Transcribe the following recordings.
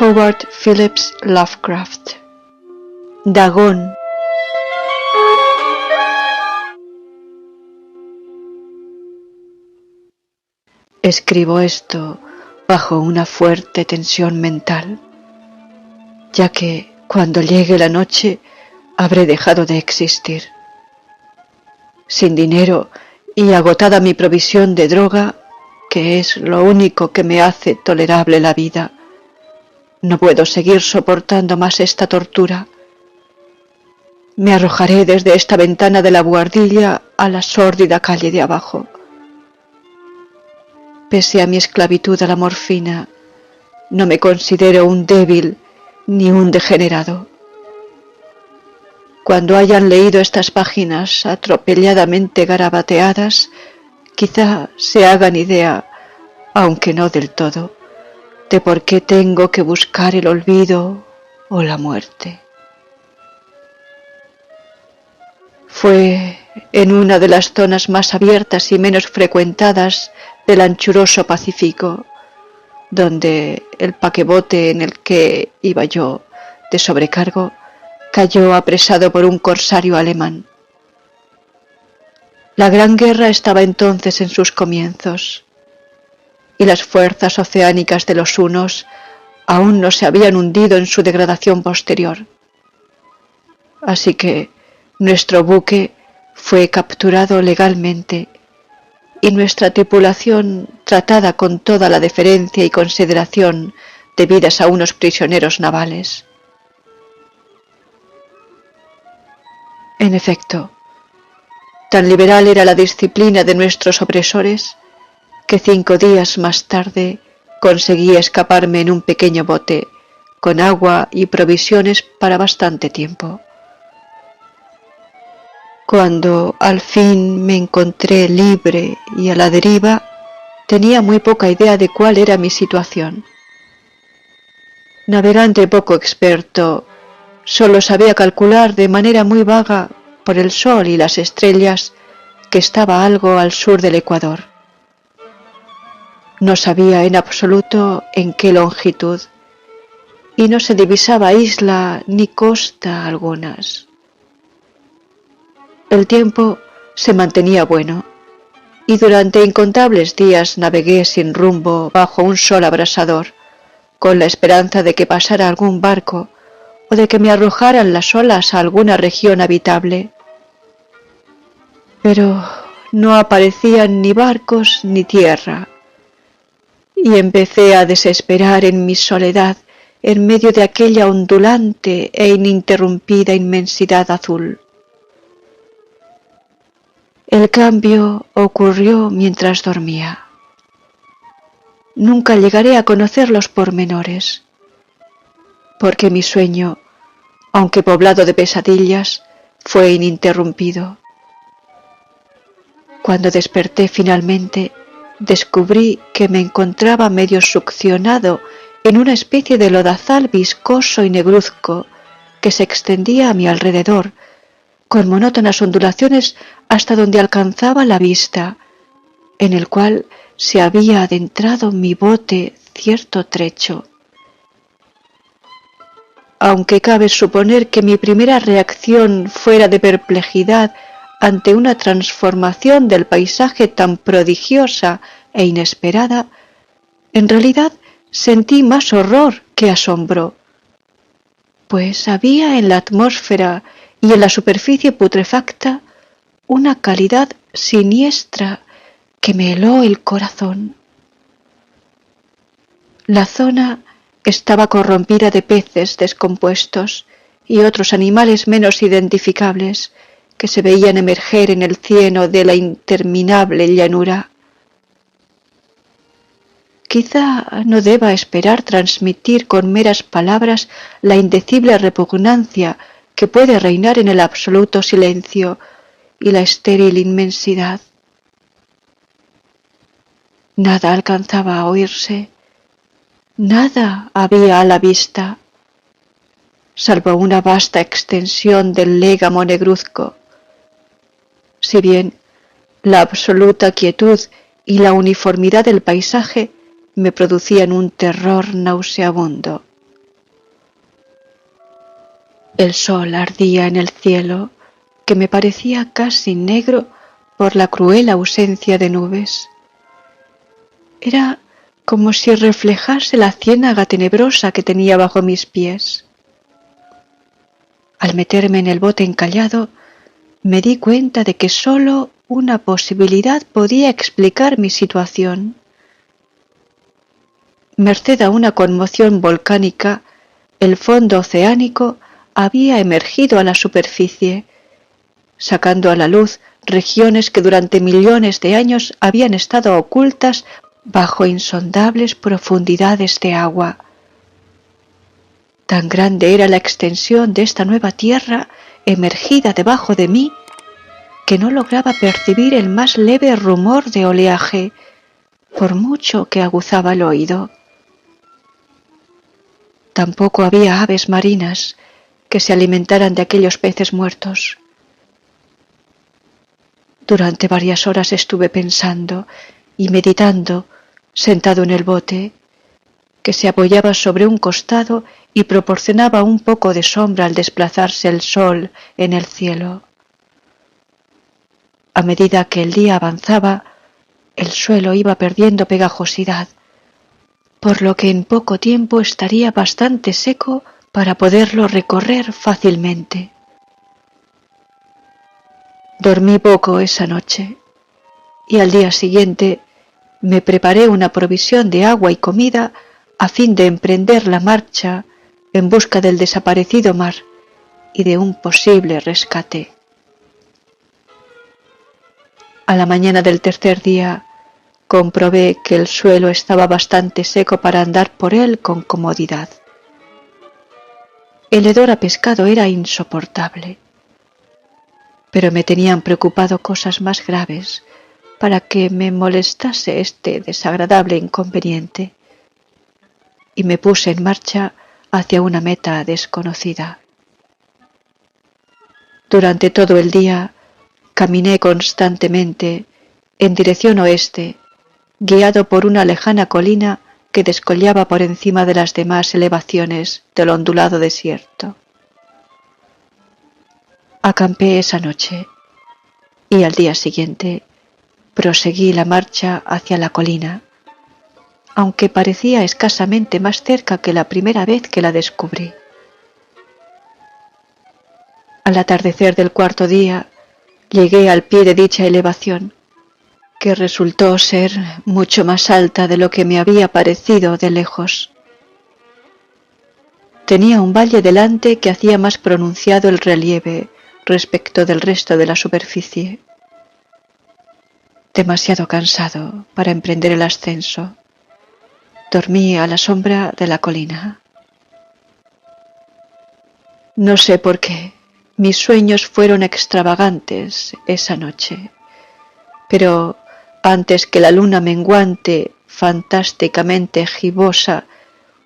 Howard Phillips Lovecraft. Dagón. Escribo esto bajo una fuerte tensión mental, ya que cuando llegue la noche habré dejado de existir. Sin dinero y agotada mi provisión de droga, que es lo único que me hace tolerable la vida, no puedo seguir soportando más esta tortura. Me arrojaré desde esta ventana de la buhardilla a la sórdida calle de abajo. Pese a mi esclavitud a la morfina, no me considero un débil ni un degenerado. Cuando hayan leído estas páginas atropelladamente garabateadas, quizá se hagan idea, aunque no del todo, de por qué tengo que buscar el olvido o la muerte. Fue en una de las zonas más abiertas y menos frecuentadas del anchuroso Pacífico, donde el paquebote en el que iba yo de sobrecargo cayó apresado por un corsario alemán. La Gran Guerra estaba entonces en sus comienzos, y las fuerzas oceánicas de los hunos aún no se habían hundido en su degradación posterior. Así que nuestro buque fue capturado legalmente y nuestra tripulación tratada con toda la deferencia y consideración debidas a unos prisioneros navales. En efecto, tan liberal era la disciplina de nuestros opresores que 5 días más tarde conseguí escaparme en un pequeño bote con agua y provisiones para bastante tiempo. Cuando al fin me encontré libre y a la deriva, tenía muy poca idea de cuál era mi situación. Navegante poco experto, solo sabía calcular de manera muy vaga por el sol y las estrellas que estaba algo al sur del Ecuador. No sabía en absoluto en qué longitud, y no se divisaba isla ni costa algunas. El tiempo se mantenía bueno, y durante incontables días navegué sin rumbo bajo un sol abrasador, con la esperanza de que pasara algún barco o de que me arrojaran las olas a alguna región habitable. Pero no aparecían ni barcos ni tierra, y empecé a desesperar en mi soledad en medio de aquella ondulante e ininterrumpida inmensidad azul. El cambio ocurrió mientras dormía. Nunca llegaré a conocer los pormenores, porque mi sueño, aunque poblado de pesadillas, fue ininterrumpido. Cuando desperté finalmente, descubrí que me encontraba medio succionado en una especie de lodazal viscoso y negruzco que se extendía a mi alrededor, con monótonas ondulaciones hasta donde alcanzaba la vista, en el cual se había adentrado mi bote cierto trecho. Aunque cabe suponer que mi primera reacción fuera de perplejidad ante una transformación del paisaje tan prodigiosa e inesperada, en realidad sentí más horror que asombro, pues había en la atmósfera y en la superficie putrefacta una calidad siniestra que me heló el corazón. La zona estaba corrompida de peces descompuestos y otros animales menos identificables que se veían emerger en el cieno de la interminable llanura. Quizá no deba esperar transmitir con meras palabras la indecible repugnancia que puede reinar en el absoluto silencio y la estéril inmensidad. Nada alcanzaba a oírse, nada había a la vista, salvo una vasta extensión del légamo negruzco. Si bien la absoluta quietud y la uniformidad del paisaje me producían un terror nauseabundo, El sol ardía en el cielo, que me parecía casi negro por la cruel ausencia de nubes. Era como si reflejase la ciénaga tenebrosa que tenía bajo mis pies. Al meterme en el bote encallado, me di cuenta de que sólo una posibilidad podía explicar mi situación. Merced a una conmoción volcánica, el fondo oceánico había emergido a la superficie, sacando a la luz regiones que durante millones de años habían estado ocultas bajo insondables profundidades de agua. Tan grande era la extensión de esta nueva tierra emergida debajo de mí, que no lograba percibir el más leve rumor de oleaje, por mucho que aguzaba el oído. Tampoco había aves marinas que se alimentaran de aquellos peces muertos. Durante varias horas estuve pensando y meditando, sentado en el bote, que se apoyaba sobre un costado y proporcionaba un poco de sombra al desplazarse el sol en el cielo. A medida que el día avanzaba, el suelo iba perdiendo pegajosidad, por lo que en poco tiempo estaría bastante seco para poderlo recorrer fácilmente. Dormí poco esa noche y al día siguiente me preparé una provisión de agua y comida a fin de emprender la marcha en busca del desaparecido mar y de un posible rescate. A la mañana del tercer día comprobé que el suelo estaba bastante seco para andar por él con comodidad. El hedor a pescado era insoportable, pero me tenían preocupado cosas más graves para que me molestase este desagradable inconveniente, y me puse en marcha hacia una meta desconocida. Durante todo el día caminé constantemente en dirección oeste, guiado por una lejana colina que descollaba por encima de las demás elevaciones del ondulado desierto. Acampé esa noche y al día siguiente proseguí la marcha hacia la colina, aunque parecía escasamente más cerca que la primera vez que la descubrí. Al atardecer del cuarto día llegué al pie de dicha elevación, que resultó ser mucho más alta de lo que me había parecido de lejos. Tenía un valle delante que hacía más pronunciado el relieve respecto del resto de la superficie. Demasiado cansado para emprender el ascenso, dormí a la sombra de la colina. No sé por qué, mis sueños fueron extravagantes esa noche, pero antes que la luna menguante, fantásticamente gibosa,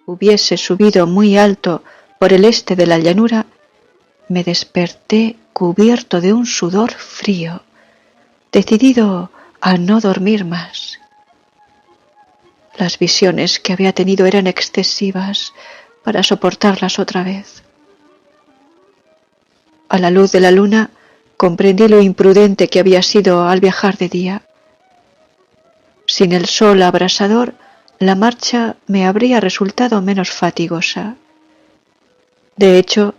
hubiese subido muy alto por el este de la llanura, me desperté cubierto de un sudor frío, decidido a no dormir más. Las visiones que había tenido eran excesivas para soportarlas otra vez. A la luz de la luna comprendí lo imprudente que había sido al viajar de día. Sin el sol abrasador, la marcha me habría resultado menos fatigosa. De hecho,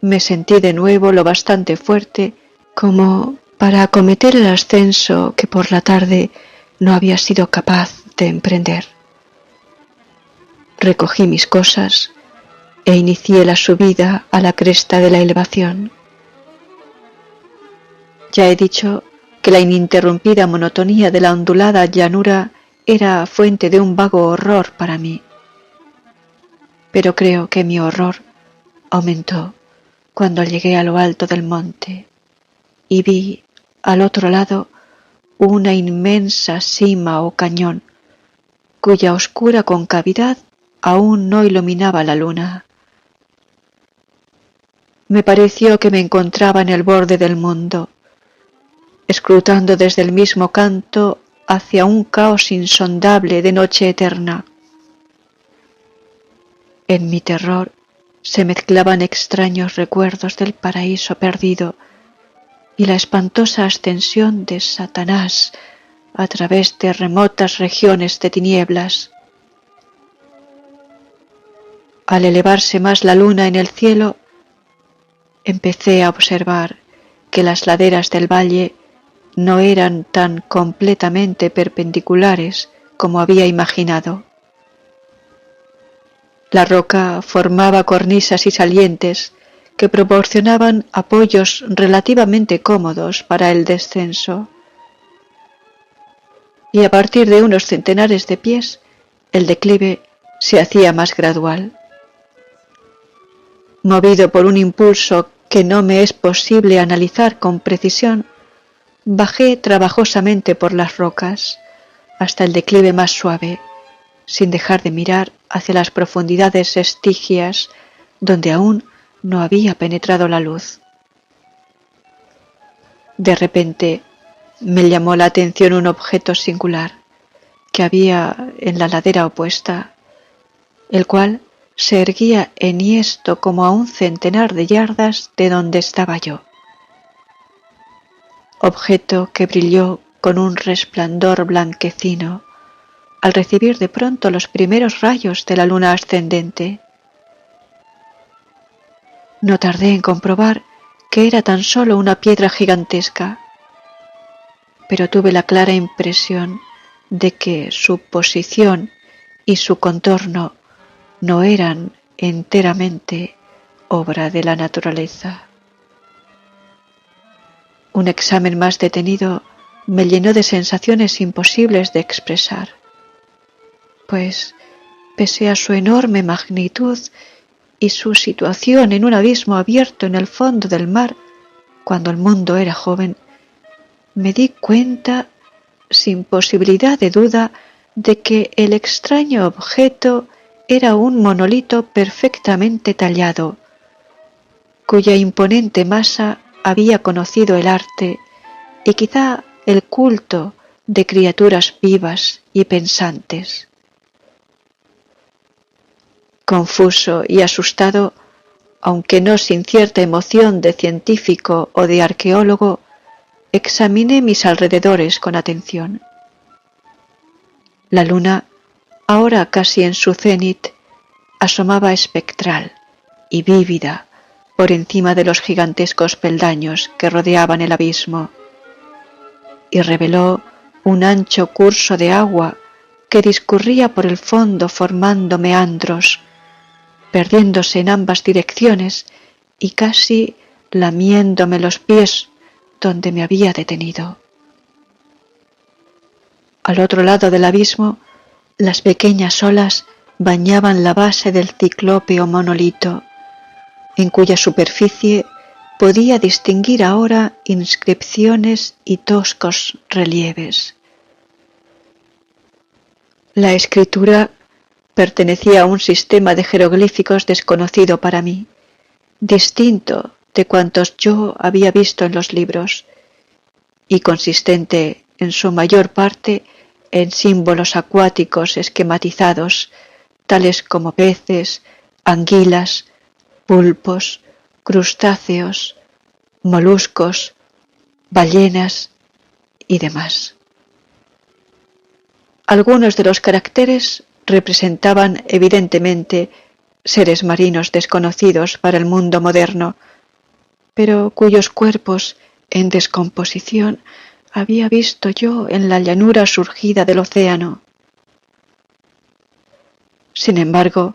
me sentí de nuevo lo bastante fuerte como para acometer el ascenso que por la tarde no había sido capaz de emprender. Recogí mis cosas e inicié la subida a la cresta de la elevación. Ya he dicho que la ininterrumpida monotonía de la ondulada llanura era fuente de un vago horror para mí. Pero creo que mi horror aumentó cuando llegué a lo alto del monte y vi al otro lado una inmensa sima o cañón, cuya oscura concavidad aún no iluminaba la luna. Me pareció que me encontraba en el borde del mundo, escrutando desde el mismo canto hacia un caos insondable de noche eterna. En mi terror se mezclaban extraños recuerdos del paraíso perdido y la espantosa ascensión de Satanás a través de remotas regiones de tinieblas. Al elevarse más la luna en el cielo, empecé a observar que las laderas del valle no eran tan completamente perpendiculares como había imaginado. La roca formaba cornisas y salientes que proporcionaban apoyos relativamente cómodos para el descenso. Y a partir de unos centenares de pies, el declive se hacía más gradual. Movido por un impulso que no me es posible analizar con precisión, bajé trabajosamente por las rocas hasta el declive más suave, sin dejar de mirar hacia las profundidades estigias donde aún no había penetrado la luz. De repente me llamó la atención un objeto singular que había en la ladera opuesta, el cual se erguía enhiesto como a un centenar de yardas de donde estaba yo. Objeto que brilló con un resplandor blanquecino al recibir de pronto los primeros rayos de la luna ascendente. No tardé en comprobar que era tan solo una piedra gigantesca, pero tuve la clara impresión de que su posición y su contorno no eran enteramente obra de la naturaleza. Un examen más detenido me llenó de sensaciones imposibles de expresar, pues, pese a su enorme magnitud y su situación en un abismo abierto en el fondo del mar, cuando el mundo era joven, me di cuenta, sin posibilidad de duda, de que el extraño objeto era un monolito perfectamente tallado, cuya imponente masa había conocido el arte y quizá el culto de criaturas vivas y pensantes. Confuso y asustado, aunque no sin cierta emoción de científico o de arqueólogo, examiné mis alrededores con atención. La luna, ahora casi en su cenit, asomaba espectral y vívida por encima de los gigantescos peldaños que rodeaban el abismo, y reveló un ancho curso de agua que discurría por el fondo formando meandros, perdiéndose en ambas direcciones y casi lamiéndome los pies donde me había detenido. Al otro lado del abismo, las pequeñas olas bañaban la base del ciclópeo monolito, en cuya superficie podía distinguir ahora inscripciones y toscos relieves. La escritura pertenecía a un sistema de jeroglíficos desconocido para mí, distinto de cuantos yo había visto en los libros, y consistente en su mayor parte en símbolos acuáticos esquematizados, tales como peces, anguilas, pulpos, crustáceos, moluscos, ballenas y demás. Algunos de los caracteres representaban evidentemente seres marinos desconocidos para el mundo moderno, pero cuyos cuerpos en descomposición había visto yo en la llanura surgida del océano. Sin embargo,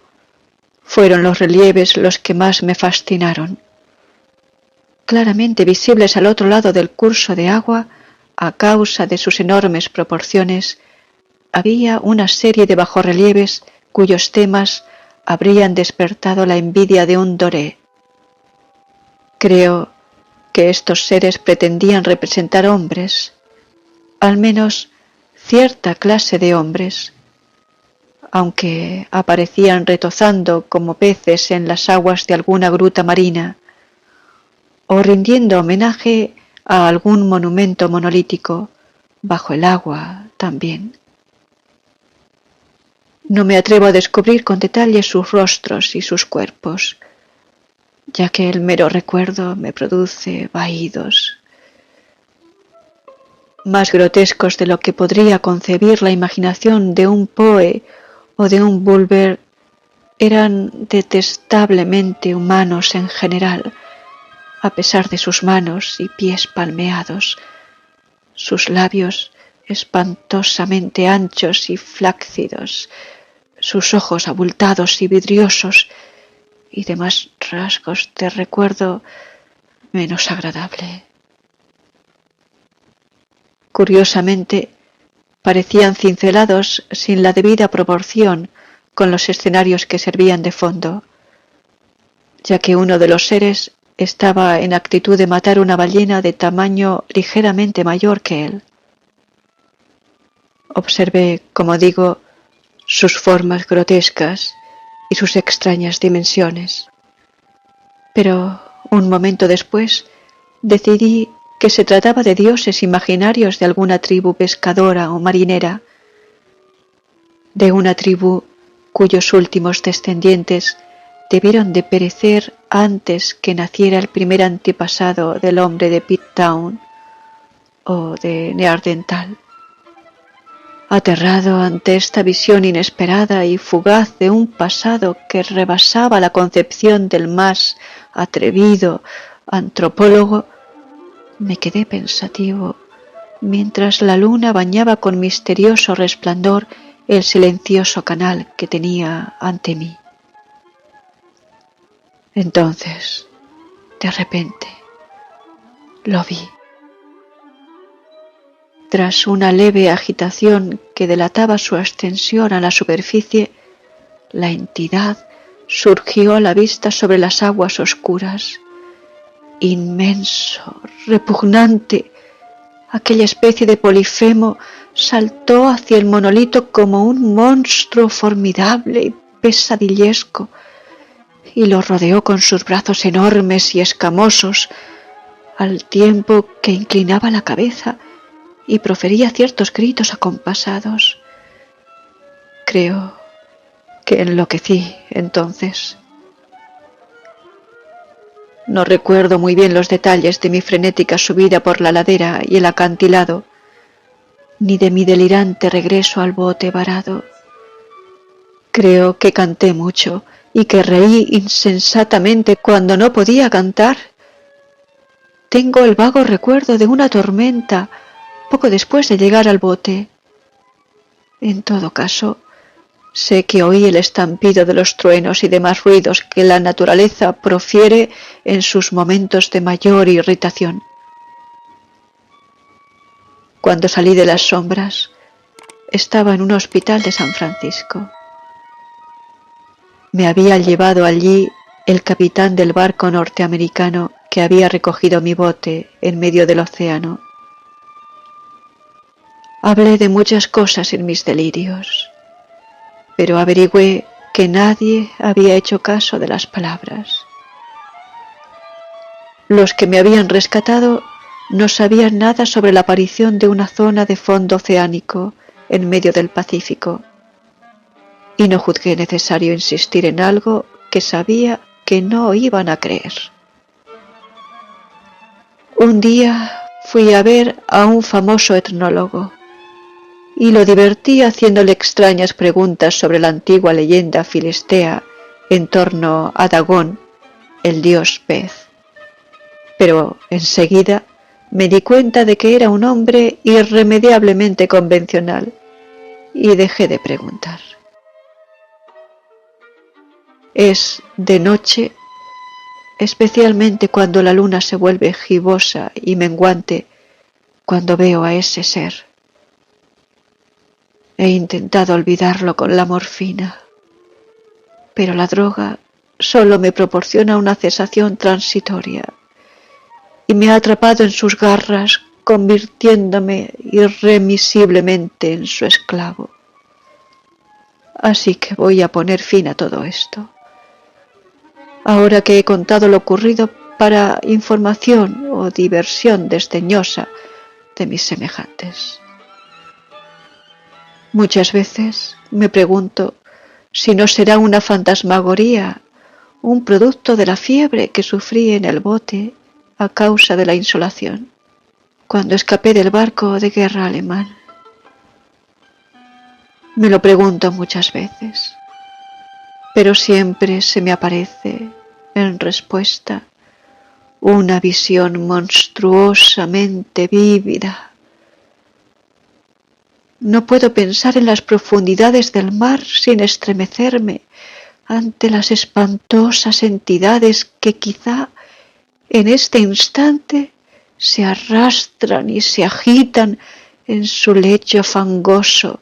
fueron los relieves los que más me fascinaron. Claramente visibles al otro lado del curso de agua, a causa de sus enormes proporciones, había una serie de bajorrelieves cuyos temas habrían despertado la envidia de un doré. Creo que estos seres pretendían representar hombres, al menos cierta clase de hombres, aunque aparecían retozando como peces en las aguas de alguna gruta marina, o rindiendo homenaje a algún monumento monolítico, bajo el agua también. No me atrevo a descubrir con detalle sus rostros y sus cuerpos, ya que el mero recuerdo me produce vahidos más grotescos de lo que podría concebir la imaginación de un Poe o de un Bulwer. Eran detestablemente humanos en general, a pesar de sus manos y pies palmeados, sus labios espantosamente anchos y flácidos, sus ojos abultados y vidriosos y demás rasgos de recuerdo menos agradable. Curiosamente, parecían cincelados sin la debida proporción con los escenarios que servían de fondo, ya que uno de los seres estaba en actitud de matar una ballena de tamaño ligeramente mayor que él. Observé, como digo, sus formas grotescas y sus extrañas dimensiones, pero un momento después decidí que se trataba de dioses imaginarios de alguna tribu pescadora o marinera, de una tribu cuyos últimos descendientes debieron de perecer antes que naciera el primer antepasado del hombre de Pittown o de Neandertal. Aterrado ante esta visión inesperada y fugaz de un pasado que rebasaba la concepción del más atrevido antropólogo, me quedé pensativo mientras la luna bañaba con misterioso resplandor el silencioso canal que tenía ante mí. Entonces, de repente, lo vi. Tras una leve agitación que delataba su ascensión a la superficie, la entidad surgió a la vista sobre las aguas oscuras. Inmenso, repugnante, aquella especie de Polifemo saltó hacia el monolito como un monstruo formidable y pesadillesco, y lo rodeó con sus brazos enormes y escamosos, al tiempo que inclinaba la cabeza y profería ciertos gritos acompasados. Creo que enloquecí entonces. No recuerdo muy bien los detalles de mi frenética subida por la ladera y el acantilado, ni de mi delirante regreso al bote varado. Creo que canté mucho y que reí insensatamente cuando no podía cantar. Tengo el vago recuerdo de una tormenta poco después de llegar al bote. En todo caso, sé que oí el estampido de los truenos y demás ruidos que la naturaleza profiere en sus momentos de mayor irritación. Cuando salí de las sombras, estaba en un hospital de San Francisco. Me había llevado allí el capitán del barco norteamericano que había recogido mi bote en medio del océano. Hablé de muchas cosas en mis delirios, pero averigüé que nadie había hecho caso de las palabras. Los que me habían rescatado no sabían nada sobre la aparición de una zona de fondo oceánico en medio del Pacífico, y no juzgué necesario insistir en algo que sabía que no iban a creer. Un día fui a ver a un famoso etnólogo y lo divertí haciéndole extrañas preguntas sobre la antigua leyenda filistea en torno a Dagón, el dios pez. Pero enseguida me di cuenta de que era un hombre irremediablemente convencional y dejé de preguntar. Es de noche, especialmente cuando la luna se vuelve gibosa y menguante, cuando veo a ese ser. He intentado olvidarlo con la morfina, pero la droga solo me proporciona una cesación transitoria y me ha atrapado en sus garras, convirtiéndome irremisiblemente en su esclavo. Así que voy a poner fin a todo esto. Ahora que he contado lo ocurrido para información o diversión desdeñosa de mis semejantes. Muchas veces me pregunto si no será una fantasmagoría un producto de la fiebre que sufrí en el bote a causa de la insolación, cuando escapé del barco de guerra alemán. Me lo pregunto muchas veces, pero siempre se me aparece, en respuesta, una visión monstruosamente vívida. No puedo pensar en las profundidades del mar sin estremecerme ante las espantosas entidades que quizá en este instante se arrastran y se agitan en su lecho fangoso,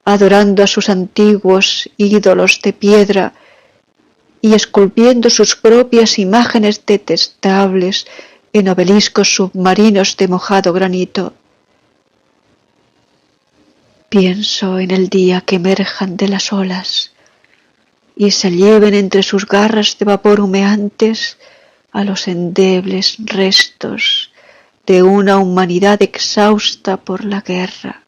adorando a sus antiguos ídolos de piedra y esculpiendo sus propias imágenes detestables en obeliscos submarinos de mojado granito. Pienso en el día que emerjan de las olas y se lleven entre sus garras de vapor humeantes a los endebles restos de una humanidad exhausta por la guerra,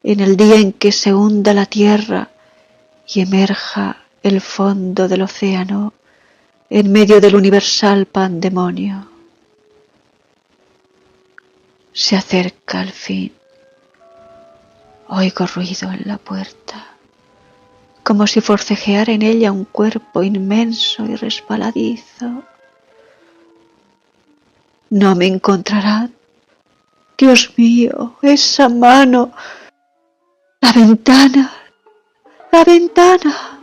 en el día en que se hunda la tierra y emerja el fondo del océano en medio del universal pandemonio. Se acerca el fin. Oigo ruido en la puerta, como si forcejeara en ella un cuerpo inmenso y resbaladizo. No me encontrarán. Dios mío, esa mano. La ventana. La ventana.